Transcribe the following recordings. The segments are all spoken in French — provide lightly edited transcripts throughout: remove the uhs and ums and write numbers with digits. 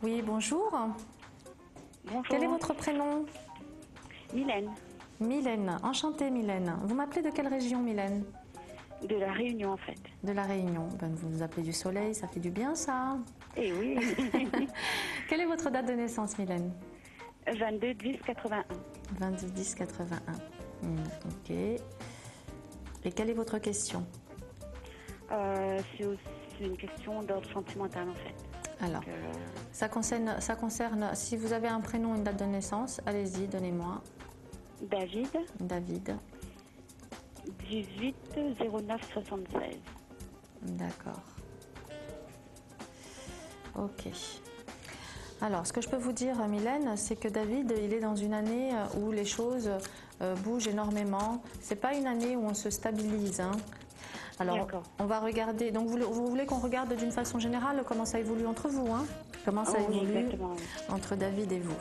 Oui, bonjour. Bonjour. Quel est votre prénom? Mylène, Mylène. Enchantée Mylène. Vous m'appelez de quelle région Mylène? de La Réunion en fait. De La Réunion. Ben, vous nous appelez du soleil, ça fait du bien ça. Eh oui. Quelle est votre date de naissance Mylène? 22-10-81. 22-10-81. Ok. Et quelle est votre question? C'est aussi une question d'ordre sentimental en fait. Alors, Donc, ça concerne, si vous avez un prénom, une date de naissance, allez-y, donnez-moi. David, David. 18-09-76. D'accord. Ok. Alors, ce que je peux vous dire, Mylène, c'est que David, il est dans une année où les choses bougent énormément. C'est pas une année où on se stabilise, hein. Alors, on va regarder. Donc, vous voulez qu'on regarde d'une façon générale comment ça évolue entre vous, hein? Comment ça évolue exactement, oui. entre David et vous?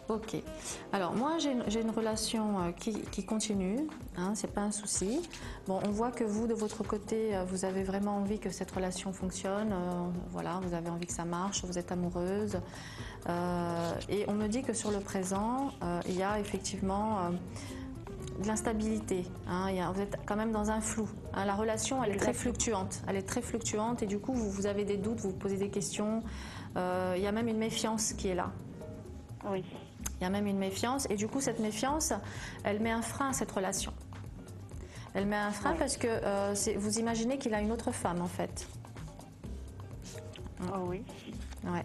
Ok. Alors moi j'ai une relation qui continue, hein, c'est pas un souci. Bon, on voit que vous de votre côté vous avez vraiment envie que cette relation fonctionne. Voilà, vous avez envie que ça marche, vous êtes amoureuse. Et on me dit que sur le présent il y a effectivement de l'instabilité. Hein, vous êtes quand même dans un flou. Hein, la relation elle est très fluctuante. Elle est très fluctuante et du coup vous avez des doutes, vous vous posez des questions. Il y a même une méfiance qui est là. Oui. Il y a même une méfiance et du coup cette méfiance, elle met un frein à cette relation. Elle met un frein parce que vous imaginez qu'il a une autre femme en fait. Oh oui. Ouais.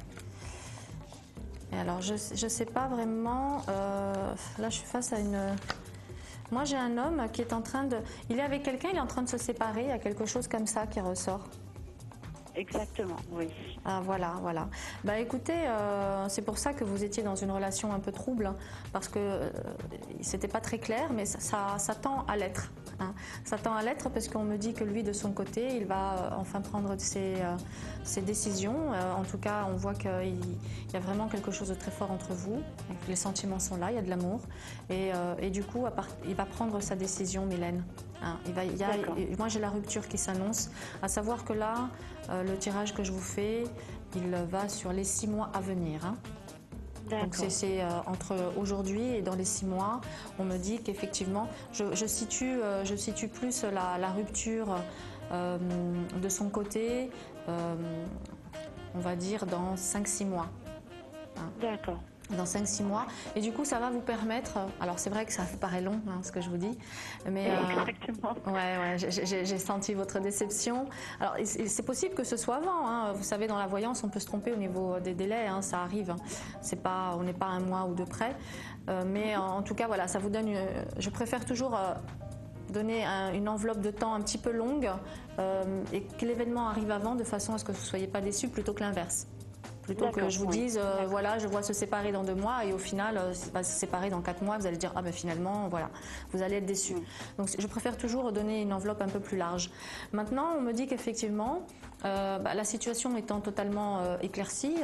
Et alors je sais pas vraiment, là je suis face à une... Moi j'ai un homme qui est en train de... Il est avec quelqu'un, il est en train de se séparer, il y a quelque chose comme ça qui ressort. Exactement, oui. Ah voilà, voilà. Bah écoutez, c'est pour ça que vous étiez dans une relation un peu trouble, hein, parce que c'était pas très clair, mais ça tend à l'être. Hein. Ça tend à l'être parce qu'on me dit que lui, de son côté, il va enfin prendre ses décisions. En tout cas, on voit qu'il y a vraiment quelque chose de très fort entre vous. Les sentiments sont là, il y a de l'amour. Et du coup, il va prendre sa décision, Mylène. Hein. Moi, j'ai la rupture qui s'annonce, à savoir que là, le tirage que je vous fais, il va sur les 6 mois à venir. Hein. Donc c'est entre aujourd'hui et dans les 6 mois, on me dit qu'effectivement, je situe plus la rupture de son côté, on va dire dans 5-6 mois. Hein. D'accord. Dans 5-6 mois. Et du coup, ça va vous permettre... Alors, c'est vrai que ça paraît long, hein, ce que je vous dis. Mais, exactement. Ouais, j'ai senti votre déception. Alors, c'est possible que ce soit avant. Hein. Vous savez, dans la voyance, on peut se tromper au niveau des délais. Hein, ça arrive. Hein. On n'est pas un mois ou deux près. Mais en tout cas, voilà, ça vous donne... je préfère toujours... donner une enveloppe de temps un petit peu longue et que l'événement arrive avant de façon à ce que vous ne soyez pas déçus plutôt que l'inverse. Plutôt que je vous dise, voilà, je vois se séparer dans 2 mois et au final, va se séparer dans 4 mois, vous allez dire, ah ben finalement, voilà, vous allez être déçus. Donc je préfère toujours donner une enveloppe un peu plus large. Maintenant, on me dit qu'effectivement, la situation étant totalement éclaircie,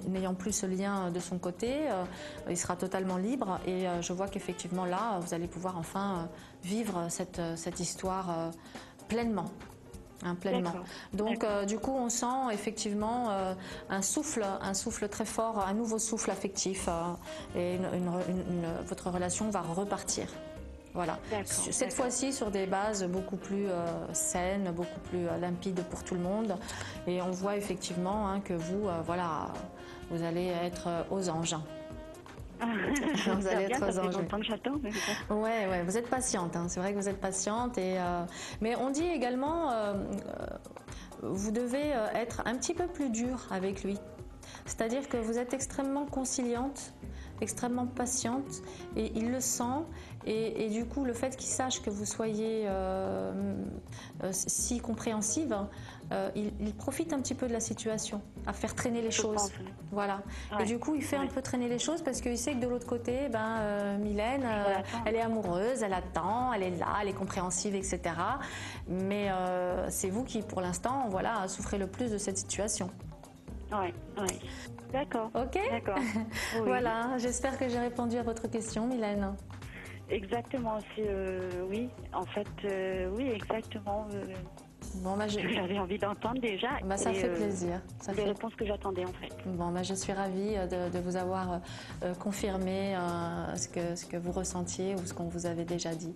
n'ayant plus ce lien de son côté, il sera totalement libre et je vois qu'effectivement là, vous allez pouvoir enfin vivre cette histoire pleinement. Hein, pleinement. Donc du coup on sent effectivement un souffle très fort, un nouveau souffle affectif et votre relation va repartir. Voilà. Cette fois-ci sur des bases beaucoup plus saines, beaucoup plus limpides pour tout le monde. Et on voit effectivement hein, que vous, voilà, vous allez être aux anges. Vous allez être aux anges. Que j'attends. Ouais, vous êtes patiente. Hein. C'est vrai que vous êtes patiente. Mais on dit également, vous devez être un petit peu plus dur avec lui. C'est-à-dire que vous êtes extrêmement conciliante, extrêmement patiente, et il le sent. Et du coup, le fait qu'il sache que vous soyez si compréhensive, il profite un petit peu de la situation, à faire traîner les choses. Voilà. Ouais. Et du coup, il fait un peu traîner les choses parce qu'il sait que de l'autre côté, Mylène, elle est amoureuse, elle attend, elle est là, elle est compréhensive, etc. Mais c'est vous qui, pour l'instant, voilà, souffrez le plus de cette situation. Oui. D'accord. Ok. D'accord. Oui. Voilà, j'espère que j'ai répondu à votre question, Mylène. Exactement, oui, en fait, oui, exactement. Bon, bah, J'avais envie d'entendre déjà. bah, ça fait plaisir. Les réponses que j'attendais en fait. Bon, bah, je suis ravie de vous avoir confirmé ce que vous ressentiez ou ce qu'on vous avait déjà dit.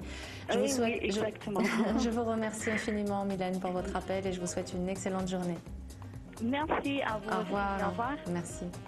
Oui, exactement. Je vous remercie infiniment, Mylène, pour votre appel et je vous souhaite une excellente journée. Merci à vous. Au revoir. Au revoir. Merci.